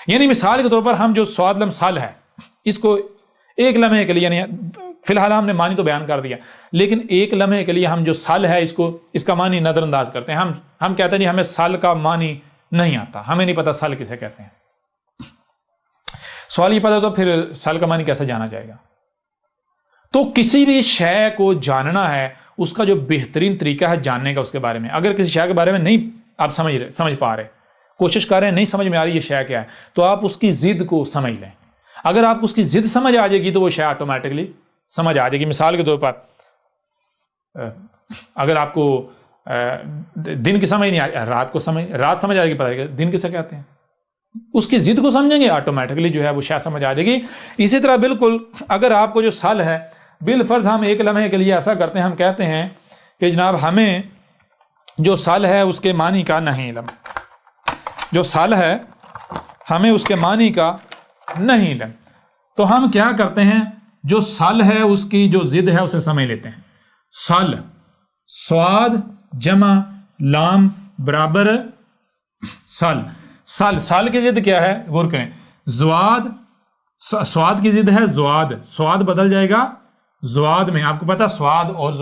یعنی مثال کے طور پر ہم جو سواد لم سال ہے اس کو ایک لمحے کے لیے، یعنی فی الحال ہم نے معنی تو بیان کر دیا، لیکن ایک لمحے کے لیے ہم جو سال ہے اس کا معنی نظر انداز کرتے ہیں. ہم کہتے ہیں جی ہمیں سال کا معنی نہیں آتا، ہمیں نہیں پتا سال کسے کہتے ہیں. سوال یہ پتا تو پھر سال کا معنی کیسے جانا جائے گا؟ تو کسی بھی شے کو جاننا ہے، اس کا جو بہترین طریقہ ہے جاننے کا اس کے بارے میں. اگر کسی شے کے بارے میں نہیں آپ سمجھ پا رہے، کوشش کر رہے ہیں، نہیں سمجھ میں آ رہی یہ شے کیا ہے، تو آپ اس کی ضد کو سمجھ لیں. اگر آپ اس کی ضد سمجھ آ جائے گی تو وہ شے آٹومیٹکلی سمجھ آ جائے گی. مثال کے طور پر اگر آپ کو دن کی سمجھ نہیں آ رہی، رات سمجھ آ رہی، پتہ ہے دن کسے کہتے ہیں، اس کی ضد کو سمجھیں گے آٹومیٹکلی جو ہے وہ شے سمجھ آ جائے گی. اسی طرح بالکل اگر آپ کو جو سال ہے، بالفرض ہم ایک لمحے کے لیے ایسا کرتے ہیں، ہم کہتے ہیں کہ جناب ہمیں جو سال ہے اس کے معنی کا نہیں علم، جو سال ہے ہمیں اس کے معنی کا نہیں علم. تو ہم کیا کرتے ہیں، جو سال ہے اس کی جو ضد ہے اسے سمجھ لیتے ہیں. سال، سواد جمع لام برابر سال. سال کی ضد کیا ہے غور کریں، زواد. سواد کی ضد ہے زواد، سواد بدل جائے گا زواد میں. آپ کو پتا سواد اور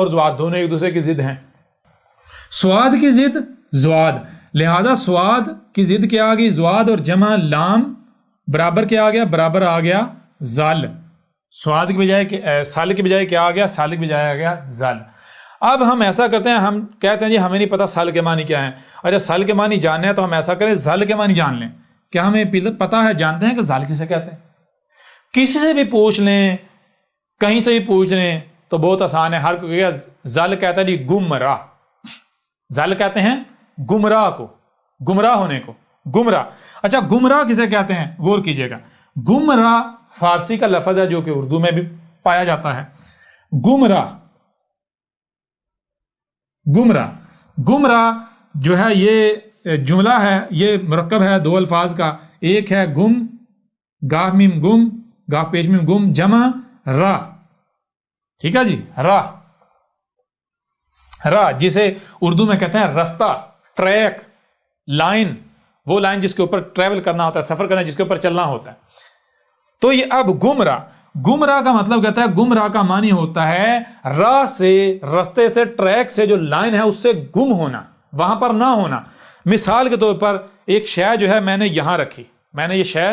زواد دونوں ایک دوسرے کی ضد ہیں. سواد کی ضد زواد، لہذا سواد کی ضد کیا آ گئی زواد، اور جمع لام برابر کیا آ گیا، برابر آ گیا زال. سواد کی بجائے سال کی بجائے کیا آ گیا، سال کی بجائے آ گیا زال. اب ہم ایسا کرتے ہیں، ہم کہتے ہیں جی ہمیں نہیں پتا سال کے معنی کیا ہیں. اچھا سال کے معنی جاننے ہیں تو ہم ایسا کریں زال کے معنی جان لیں. کیا ہمیں پتا ہے، جانتے ہیں کہ زال کسے کہتے ہیں؟ کسی سے بھی پوچھ لیں، کہیں سے بھی پوچھ لیں تو بہت آسان ہے. ہر کوئی زال کہتا ہے جی گمراہ. زال کہتے ہیں گمراہ کو، گمراہ ہونے کو، گمراہ. اچھا گمراہ کسے کہتے ہیں غور کیجئے گا. گمراہ فارسی کا لفظ ہے جو کہ اردو میں بھی پایا جاتا ہے. گمراہ جو ہے یہ جملہ ہے، یہ مرکب ہے دو الفاظ کا. ایک ہے گم، گاہ میم گم، گاہ پیش میم گم، جمع راہ. ٹھیک ہے جی، راہ جسے اردو میں کہتے ہیں رستہ، ٹریک، لائن، وہ لائن جس کے اوپر ٹریول کرنا ہوتا ہے، سفر کرنا جس کے اوپر چلنا ہوتا ہے. تو یہ اب گمراہ کا مطلب کہتا ہے، گمراہ کا معنی ہوتا ہے راہ سے، رستے سے، ٹریک سے، جو لائن ہے اس سے گم ہونا، وہاں پر نہ ہونا. مثال کے طور پر ایک شے جو ہے میں نے یہاں رکھی، میں نے یہ شے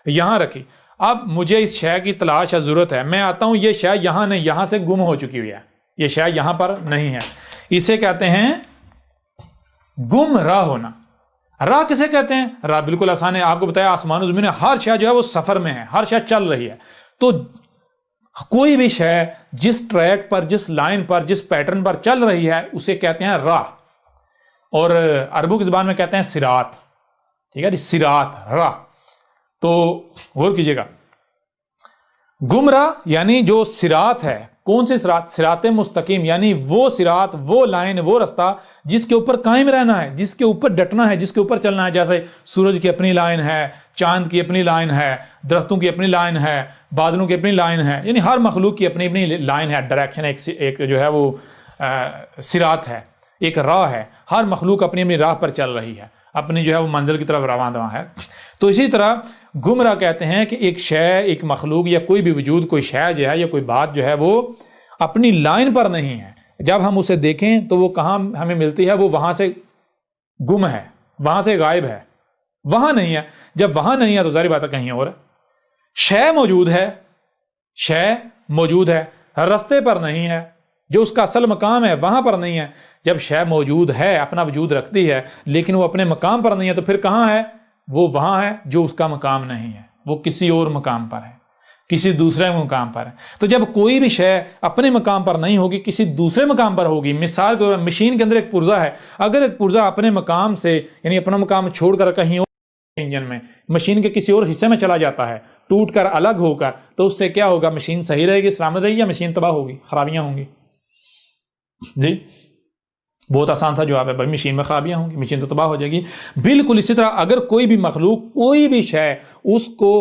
یہاں رکھی. اب مجھے اس شے کی تلاش ہے، ضرورت ہے، میں آتا ہوں، یہ شے یہاں نہیں، یہاں سے گم ہو چکی ہوئی ہے، یہ شے یہاں پر نہیں ہے. اسے کہتے ہیں گم راہ ہونا. راہ کسے کہتے ہیں؟ راہ بالکل آسان ہے، آپ کو بتایا آسمان و زمین، ہر شے جو ہے وہ سفر میں ہے، ہر شے چل رہی ہے. تو کوئی بھی شے جس ٹریک پر، جس لائن پر، جس پیٹرن پر چل رہی ہے اسے کہتے ہیں راہ. اور عربوں کی زبان میں کہتے ہیں صراط. ٹھیک ہے جی، صراط، راہ. تو غور کیجئے گا، گمراہ یعنی جو صراط ہے، کون سے صراط؟ صراط مستقیم، یعنی وہ صراط، وہ لائن، وہ رستہ جس کے اوپر قائم رہنا ہے، جس کے اوپر ڈٹنا ہے، جس کے اوپر چلنا ہے. جیسے سورج کی اپنی لائن ہے، چاند کی اپنی لائن ہے، درختوں کی اپنی لائن ہے، بادلوں کی اپنی لائن ہے، یعنی ہر مخلوق کی اپنی اپنی لائن ہے، ڈائریکشن. ایک جو ہے وہ صراط ہے، ایک راہ ہے. ہر مخلوق اپنی اپنی راہ پر چل رہی ہے، اپنی جو ہے وہ منزل کی طرف رواں ہے. تو اسی طرح گمراہ کہتے ہیں کہ ایک شے، ایک مخلوق یا کوئی بھی وجود، کوئی شے جو ہے یا کوئی بات جو ہے وہ اپنی لائن پر نہیں ہے. جب ہم اسے دیکھیں تو وہ کہاں ہمیں ملتی ہے، وہ وہاں سے گم ہے، وہاں سے غائب ہے، وہاں نہیں ہے. جب وہاں نہیں ہے تو ظاہر بات ہے کہیں اور ہے. شے موجود ہے، شے موجود ہے، رستے پر نہیں ہے، جو اس کا اصل مقام ہے وہاں پر نہیں ہے. جب شے موجود ہے، اپنا وجود رکھتی ہے، لیکن وہ اپنے مقام پر نہیں ہے، تو پھر کہاں ہے؟ وہ وہاں ہے جو اس کا مقام نہیں ہے، وہ کسی اور مقام پر ہے، کسی دوسرے مقام پر ہے. تو جب کوئی بھی شے اپنے مقام پر نہیں ہوگی، کسی دوسرے مقام پر ہوگی. مثال کے طور پر مشین کے اندر ایک پرزہ ہے، اگر ایک پرزہ اپنے مقام سے، یعنی اپنا مقام چھوڑ کر کہیں اور انجن میں، مشین کے کسی اور حصے میں چلا جاتا ہے، ٹوٹ کر، الگ ہو کر، تو اس سے کیا ہوگا؟ مشین صحیح رہے گی، سلامت رہے گی، یا مشین تباہ ہوگی، خرابیاں ہوں گی؟ جی بہت آسان سا جواب ہے بھائی، مشین میں خرابیاں ہوں گی، مشین تو تباہ ہو جائے گی. بالکل اسی طرح اگر کوئی بھی مخلوق، کوئی بھی شے، اس کو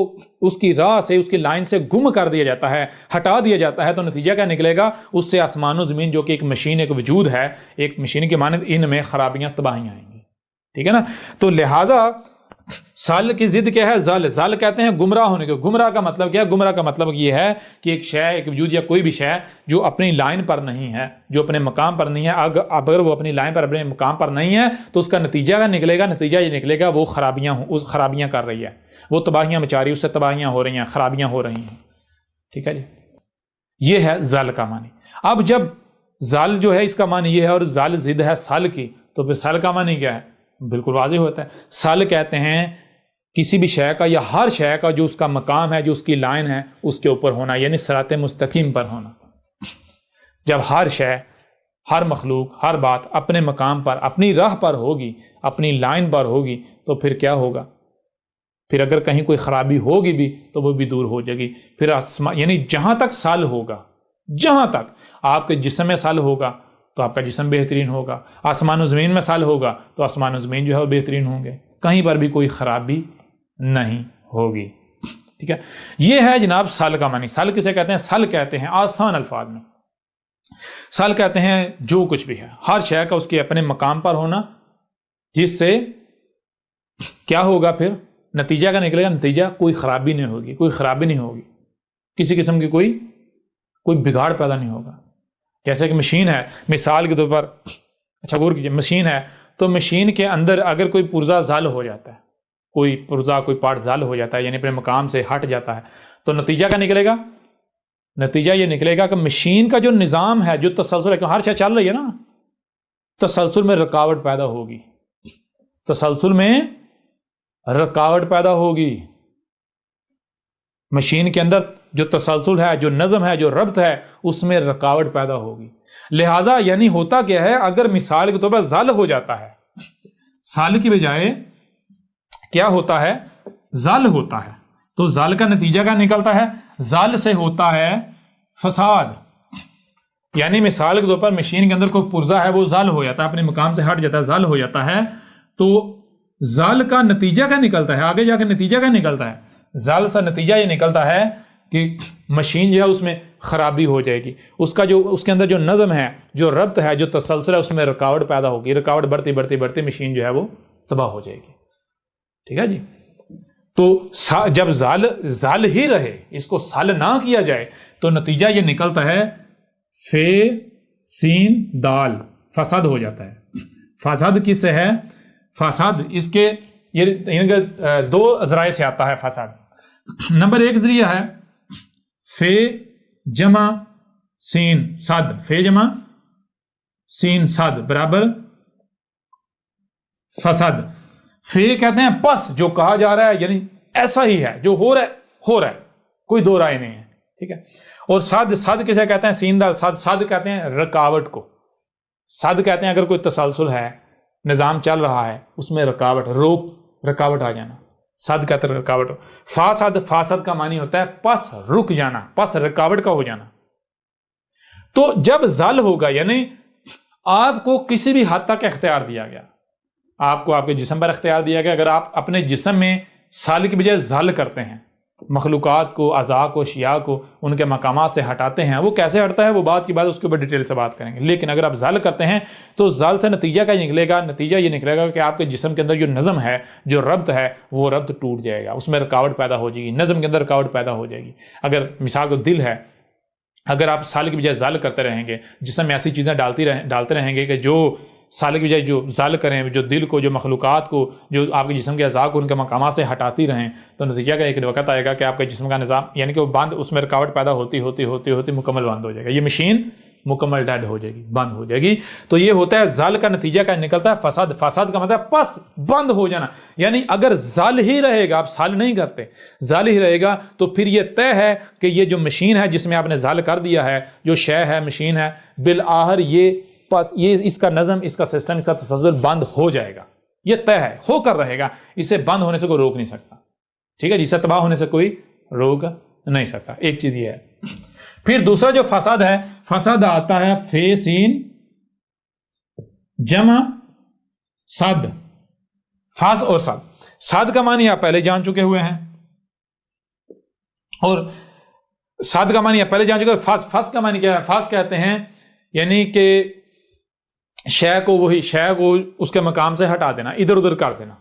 اس کی راہ سے، اس کی لائن سے گم کر دیا جاتا ہے، ہٹا دیا جاتا ہے، تو نتیجہ کیا نکلے گا؟ اس سے آسمان و زمین جو کہ ایک مشین، ایک وجود ہے، ایک مشین کے مانند، ان میں خرابیاں، تباہیاں آئیں گی. ٹھیک ہے نا؟ تو لہٰذا سال کی ضد کیا ہے؟ زل. زل کہتے ہیں گمراہ ہونے کو. گمراہ کا مطلب کیا ہے؟ گمراہ کا مطلب یہ ہے کہ ایک شے، ایک وجود یا کوئی بھی شے جو اپنی لائن پر نہیں ہے، جو اپنے مقام پر نہیں ہے، اگر وہ اپنی لائن پر، اپنے مقام پر نہیں ہے تو اس کا نتیجہ کیا نکلے گا؟ نتیجہ یہ نکلے گا وہ خرابیاں کر رہی ہے، وہ تباہیاں مچا رہی ہے، اس سے تباہیاں ہو رہی ہیں، خرابیاں ہو رہی ہیں. ٹھیک ہے جی، یہ ہے زل کا معنی. اب جب زل جو ہے اس کا معنی یہ ہے اور زل ضد ہے سل کی، تو پھر سل کا معنی کیا ہے؟ بالکل واضح ہوتا ہے. سل کہتے ہیں کسی بھی شے کا یا ہر شے کا جو اس کا مقام ہے، جو اس کی لائن ہے، اس کے اوپر ہونا، یعنی صراط مستقیم پر ہونا. جب ہر شے، ہر مخلوق، ہر بات اپنے مقام پر، اپنی راہ پر ہوگی، اپنی لائن پر ہوگی، تو پھر کیا ہوگا؟ پھر اگر کہیں کوئی خرابی ہوگی بھی تو وہ بھی دور ہو جائے گی. پھر یعنی جہاں تک سال ہوگا، جہاں تک آپ کے جسم میں سال ہوگا تو آپ کا جسم بہترین ہوگا، آسمان و زمین میں سال ہوگا تو آسمان و زمین جو ہے وہ بہترین ہوں گے، کہیں پر بھی کوئی خرابی نہیں ہوگی. ٹھیک ہے، یہ ہے جناب سال کا معنی. سال کسے کہتے ہیں؟ سال کہتے ہیں آسان الفاظ میں، سال کہتے ہیں جو کچھ بھی ہے، ہر شے کا اس کے اپنے مقام پر ہونا، جس سے کیا ہوگا؟ پھر نتیجہ کا نکلے گا، نتیجہ کوئی خرابی نہیں ہوگی، کوئی خرابی نہیں ہوگی، کسی قسم کی کوئی بگاڑ پیدا نہیں ہوگا. جیسے کہ مشین ہے، مثال کے طور پر، اچھا غور کیجیے، مشین ہے تو مشین کے اندر اگر کوئی پرزہ زال ہو جاتا ہے، کوئی پرزہ، کوئی پارٹ زال ہو جاتا ہے، یعنی اپنے مقام سے ہٹ جاتا ہے، تو نتیجہ کیا نکلے گا؟ نتیجہ یہ نکلے گا کہ مشین کا جو نظام ہے، جو تسلسل ہے، کہ ہر شے چل رہی ہے نا، تسلسل میں رکاوٹ پیدا ہوگی، تسلسل میں رکاوٹ پیدا ہوگی. مشین کے اندر جو تسلسل ہے، جو نظم ہے، جو ربط ہے، اس میں رکاوٹ پیدا ہوگی. لہٰذا یعنی ہوتا کیا ہے؟ اگر مثال کے طور پر زل ہو جاتا ہے، سال کی بجائے کیا ہوتا ہے؟ زل ہوتا ہے، تو زل کا نتیجہ کیا نکلتا ہے؟ زل سے ہوتا ہے فساد. یعنی مثال کے طور پر مشین کے اندر کوئی پرزہ ہے، وہ زل ہو جاتا ہے، اپنے مقام سے ہٹ جاتا ہے، زل ہو جاتا ہے، تو زل کا نتیجہ کیا نکلتا ہے؟ آگے جا کے نتیجہ کیا نکلتا ہے؟ زل سے نتیجہ یہ نکلتا ہے کہ مشین جو ہے اس میں خرابی ہو جائے گی، اس کے اندر جو نظم ہے، جو ربط ہے، جو تسلسل ہے، اس میں رکاوٹ پیدا ہوگی، رکاوٹ بڑھتی بڑھتی بڑھتی مشین جو ہے وہ تباہ ہو جائے گی. ٹھیک ہے جی، تو جب زال ہی رہے، اس کو سال نہ کیا جائے، تو نتیجہ یہ نکلتا ہے فے سین دال، فساد ہو جاتا ہے. فساد کس سے ہے؟ فساد اس کے یہ دو ذرائع سے آتا ہے فساد. نمبر ایک ذریعہ ہے فے جمع سین صد، فے جمع سین صد برابر فساد. فے کہتے ہیں پس جو کہا جا رہا ہے، یعنی ایسا ہی ہے، جو ہو رہا ہے، کوئی دو رائے نہیں ہے. ٹھیک ہے، اور صد کسے کہتے ہیں؟ سین دال صد کہتے ہیں رکاوٹ کو. صد کہتے ہیں اگر کوئی تسلسل ہے، نظام چل رہا ہے، اس میں رکاوٹ آ جانا، صد کہتے ہیں رکاوٹ. فاسد کا معنی ہوتا ہے پس رک جانا، پس رکاوٹ کا ہو جانا. تو جب زل ہوگا، یعنی آپ کو کسی بھی حد تک اختیار دیا گیا، آپ کو آپ کے جسم پر اختیار دیا گیا، اگر آپ اپنے جسم میں سال کی بجائے زل کرتے ہیں، مخلوقات کو، اعضاء کو، اشیاء کو ان کے مقامات سے ہٹاتے ہیں، وہ کیسے ہٹتا ہے وہ بات کی بات اس کے اوپر ڈیٹیل سے بات کریں گے. لیکن اگر آپ زل کرتے ہیں تو زل سے نتیجہ کیا نکلے گا؟ نتیجہ یہ نکلے گا کہ آپ کے جسم کے اندر جو نظم ہے، جو ربط ہے، وہ ربط ٹوٹ جائے گا، اس میں رکاوٹ پیدا ہو جائے گی، نظم کے اندر رکاوٹ پیدا ہو جائے گی. اگر مثال کو دل ہے، اگر آپ سال کی بجائے زل کرتے رہیں گے، جسم میں ایسی چیزیں ڈالتے رہیں گے کہ جو سال کی بجائے جو زل کریں، جو دل کو، جو مخلوقات کو، جو آپ کے جسم کے اعضاء کو ان کے مقامات سے ہٹاتی رہیں، تو نتیجہ کا ایک وقت آئے گا کہ آپ کے جسم کا نظام، یعنی کہ وہ بند، اس میں رکاوٹ پیدا ہوتی مکمل بند ہو جائے گا، یہ مشین مکمل ڈیڈ ہو جائے گی، بند ہو جائے گی. تو یہ ہوتا ہے زل کا نتیجہ کا نکلتا ہے فساد. فساد کا مطلب ہے پس بند ہو جانا. یعنی اگر زل ہی رہے گا، آپ سال نہیں کرتے، زل ہی رہے گا، تو پھر یہ طے ہے کہ یہ جو مشین ہے جس میں آپ نے زل کر دیا ہے، جو شے ہے، مشین ہے، بالآخر یہ اس کا نظم، اس کا سسٹم، اس کا تسلسل بند ہو جائے گا. یہ طے ہے، ہو کر رہے گا، اسے بند ہونے سے کوئی روک نہیں سکتا. ٹھیک ہے، جسے تباہ ہونے سے کوئی روک نہیں سکتا. ایک چیز یہ ہے. پھر دوسرا جو فساد ہے، فساد آتا ہے فے سین جمع صد، فاس اور صد. صد کا معنی آپ پہلے جان چکے ہوئے ہیں، اور صد کا معنی آپ پہلے جان چکے ہوئے. فاس کا معنی کیا ہے؟ فاس کہتے ہیں یعنی کہ شے کو اس کے مقام سے ہٹا دینا، ادھر ادھر کر دینا.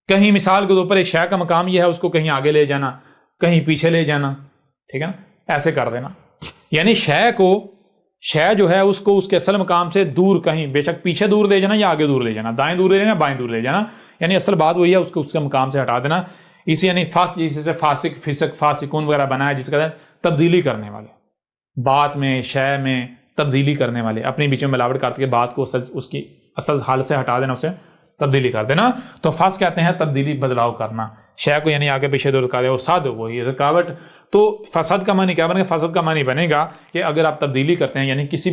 کہیں مثال کے طور پر ایک شے کا مقام یہ ہے اس کو کہیں آگے لے جانا، کہیں پیچھے لے جانا، ٹھیک ہے نا، ایسے کر دینا. یعنی شے جو ہے اس کو اس کے اصل مقام سے دور، کہیں بے شک پیچھے دور لے جانا یا آگے دور لے جانا، دائیں دور لے جانا، بائیں دور لے جانا، یعنی اصل بات وہی ہے، اس کو اس کے مقام سے ہٹا دینا. اسی یعنی جس سے فاسق، فسق، فاسقون وغیرہ بنا ہے، جس کا تبدیلی کرنے والے، بات میں، شے میں تبدیلی کرنے والے، اپنے بیچ میں ملاوٹ کر کے بات کو اس کی اصل حالت سے ہٹا دینا، اسے تبدیلی کر دینا. تو فاسق کہتے ہیں تبدیلی، بدلاؤ کرنا، شے کو یعنی آگے پیچھے دور کر دے. اور صد وہی رکاوٹ. تو فساد کا معنی کیا بنے گا؟ فساد کا معنی بنے گا کہ اگر آپ تبدیلی کرتے ہیں، یعنی کسی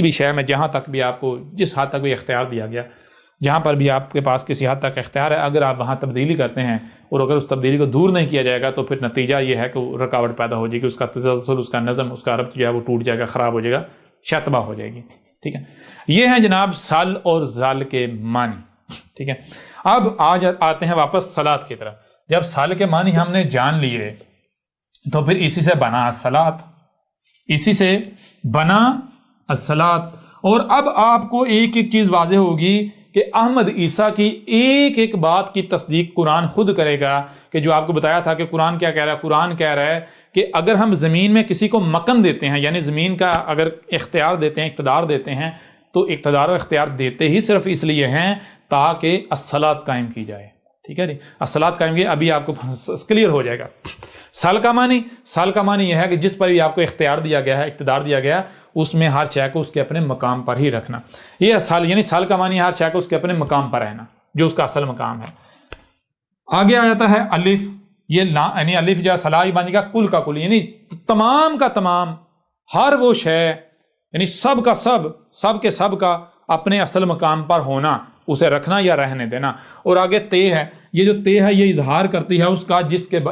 بھی شے میں جہاں تک بھی آپ کو جس حد تک بھی اختیار دیا گیا، جہاں پر بھی آپ کے پاس کسی حد تک اختیار ہے، اگر آپ وہاں تبدیلی کرتے ہیں اور اگر اس تبدیلی کو دور نہیں کیا جائے گا تو پھر نتیجہ یہ ہے کہ رکاوٹ پیدا ہو جائے گی، اس کا تسلسل، اس کا نظم، اس کا ربط جو ہے وہ ٹوٹ جائے گا، خراب ہو جائے گا، شتبہ ہو جائے گی. ٹھیک ہے، یہ ہیں جناب سل اور زل کے معنی. ٹھیک ہے، اب آج آتے ہیں واپس صلاۃ کی طرف. جب سل کے معنی ہم نے جان لیے تو پھر اسی سے بنا الصلاۃ، اسی سے بنا الصلاۃ. اور اب آپ کو ایک ایک چیز واضح ہوگی کہ احمد عیسیٰ کی ایک ایک بات کی تصدیق قرآن خود کرے گا، کہ جو آپ کو بتایا تھا کہ قرآن کیا کہہ رہا ہے. قرآن کہہ رہا ہے کہ اگر ہم زمین میں کسی کو مکن دیتے ہیں، یعنی زمین کا اگر اختیار دیتے ہیں، اقتدار دیتے ہیں، تو اقتدار و اختیار دیتے ہی صرف اس لیے ہیں تاکہ الصلاۃ قائم کی جائے. ٹھیک ہے جی، الصلاۃ قائم کی، ابھی آپ کو کلیئر ہو جائے گا. سل کا معنی یہ ہے کہ جس پر بھی آپ کو اختیار دیا گیا ہے، اقتدار دیا گیا ہے، اس میں ہر شے کو اس کے اپنے مقام پر ہی رکھنا. یہ سل، یعنی سل کا معنی ہر شے کو اس کے اپنے مقام پر رہنا، جو اس کا اصل مقام ہے. آگے آ جاتا ہے الف. یہ یعنی الف جو ہے صلاح بن گا کل کا کل، یعنی تمام کا تمام، ہر وہ شے، یعنی سب کا سب کے سب کا اپنے اصل مقام پر ہونا، اسے رکھنا یا رہنے دینا. اور آگے تے ہے. یہ جو تے ہے یہ اظہار کرتی ہے اس کا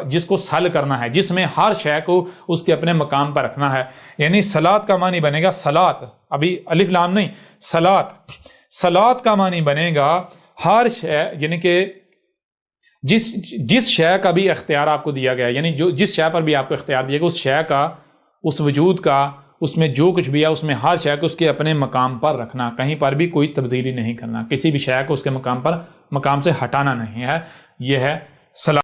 جس کو سل کرنا ہے، جس میں ہر شے کو اس کے اپنے مقام پر رکھنا ہے. یعنی صلاۃ کا معنی بنے گا صلاۃ، ابھی الف لام نہیں، صلاۃ کا معنی بنے گا ہر شے، یعنی کہ جس شے کا بھی اختیار آپ کو دیا گیا ہے، یعنی جس شے پر بھی آپ کو اختیار دیا گیا، اس شے کا، اس وجود کا، اس میں جو کچھ بھی ہے، اس میں ہر شے کو اس کے اپنے مقام پر رکھنا، کہیں پر بھی کوئی تبدیلی نہیں کرنا، کسی بھی شے کو اس کے مقام سے ہٹانا نہیں ہے. یہ ہے صلاۃ.